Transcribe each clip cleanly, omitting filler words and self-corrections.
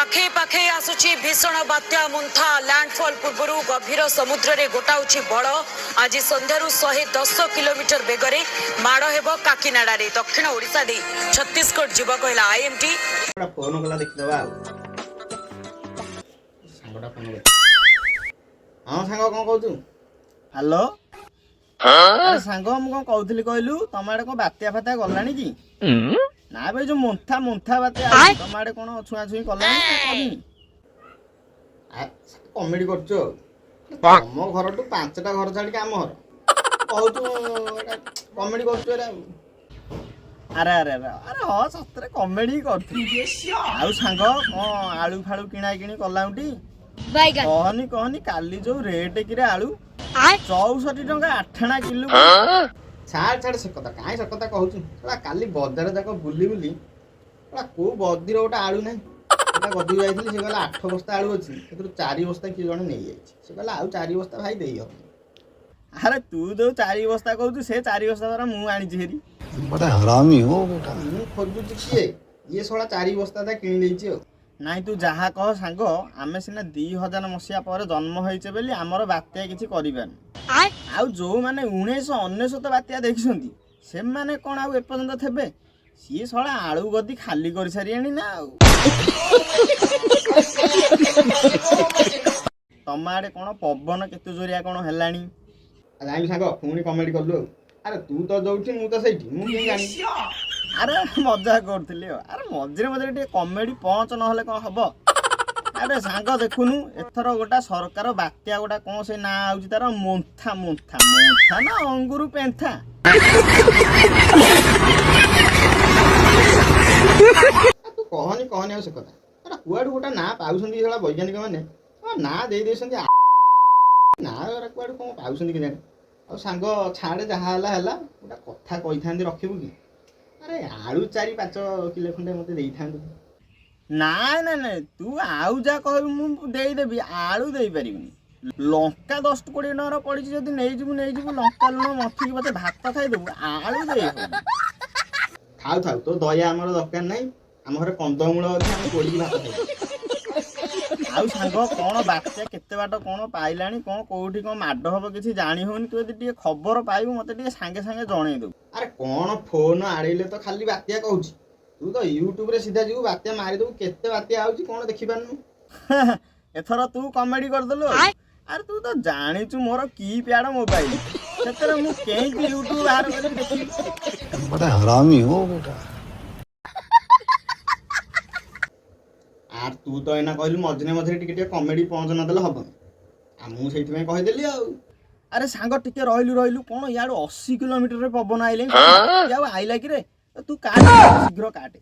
पाखे पाखे आसुची भीषण बात्या मुंथा लैंडफॉल पूर्व गभीर समुद्र रे गोटाउची बड़ आज संध्यारू 110 किलोमीटर बेगरे माड़ हेब काकीनाडा रे दक्षिण ओडिशा दे छत्तीसगढ़ जीव कहला आईएमटी फोन कला देखिदबा सांगटा फोन हां सांग कोन कहू हेलो अरे सांग मु कोन कहउथली कहलु तमाडे को बात्या फात्या गलानी की ना भाई जो मुंथा मुंथा बात्या तमाडे कोन छुआ छुई कलानी करिनी आ कॉमेडी करछो तम घर टू पांचटा घर छाडी काम घर कहू कॉमेडी करछो रे अरे अरे अरे अरे हाँ सतरे कॉमेडी करथि आउ सांग कोन आलू फालू किणा किणी कलाउटी कहनी कहनी काली जो रेट कि आलू 64 टंका 8 किलो छाड़ छाड़ से कथा कहूँ काली बजार जाक बुली बुली को बदीर गोटे आलू ना गदी जाइए से कहला 8 बस्ता आलू अच्छी 4 बस्ता किए जन नहीं जाए कहला आउ 4 बस्ता भाई दे अरे तू जो 4 बस्ता कहू से 4 बस्ता द्वारा मुझे हेरी बड़ा हरामी हो बेटा मु खोजु किए ये सोला 4 बस्ता ता किनि लेछि नाई तू जहा कह सांग आमे सिना 2000 मसिया पर जन्म होइचे बेली हमर बात्या किछि करिबान आउ जो माने 1999 बात्या देखिसंती से माने कोन आउ एपर्यंत थेबे सी सोला आळू गदी खाली करि सारियानी ना आउ तमाडे कोन पवन केते जोरिया कोन हेलानी जाई सांग पुनी कमेडी करलु अरे तू तो जोउठी मु तो सेठी मु के जानी अरे मजा करथिली अरे मझे मझे टे कॉमेडी पहुंच न हले कोन हबो अरे सांग देखुनु एथर गोटा सरकार बात्या गोटा कोन से ना आउची तार मुंथा मुंथा मुंथा ना अंगुरु पेंथा तू कहनी कहनी आ से कथा अरे कुआडू गोटा ना पाउसंदी हला वैज्ञानिक माने ना दे देसंदी ना रे कुआडू कोन पाउसंदी के जाने आ सांग छाड़े जहा हला हला गोटा कथा कहि थांदी रखिबु की अरे आलू 4-5 किलो खंडे मते देई थांदु ना ना ना तू आउ जा कहबी मु देई देबी आलू देई परिबिनी लंका 10-20 टका पड़ी जदी नै जिबु लंका लुण मथि के पते भात खाइ देबु आलू देई खाउ खाउ तो दया हमर दरकार नै हम घरे कंदमूल अछि हम कोली भात खाइ आउ सांग कोन बात्या केते बाट कोन पाइलानी कोन कोठी कोन माड हबो किछि जानि होनी तू यदि टिके खबर पाइबु मते टिके संगे संगे जणै दउ अरे कोन फोन आड़ैले तो खाली बात्या कहूछि तू तो यूट्यूब रे सीधा जीव बात्या मारि दउ केते बात्या आउछि कोन देखि पानु एथरा तू कॉमेडी कर दलो अरे तू तो जानि छु मोर की प्याड मोबाइल सेतरे मु केई भी यूट्यूब बाहर कर देखि बड़ा हरामी हो बेटा आर तू तो एना कहलु मझने मझरे टिके टिके कॉमेडी पहुंच न देले हबो आ मु सेति में कहि देली आ अरे सांग टिके रहलु कोन याडो 80 किलोमीटर रे पवन आइले याव आइला कि रे तू काट शीघ्र काट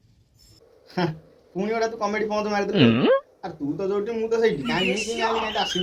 पुनी ओडा तू कॉमेडी पहुंच मारि दे अरे तू तो जोटी मु तो सेठी काई आली काई आसी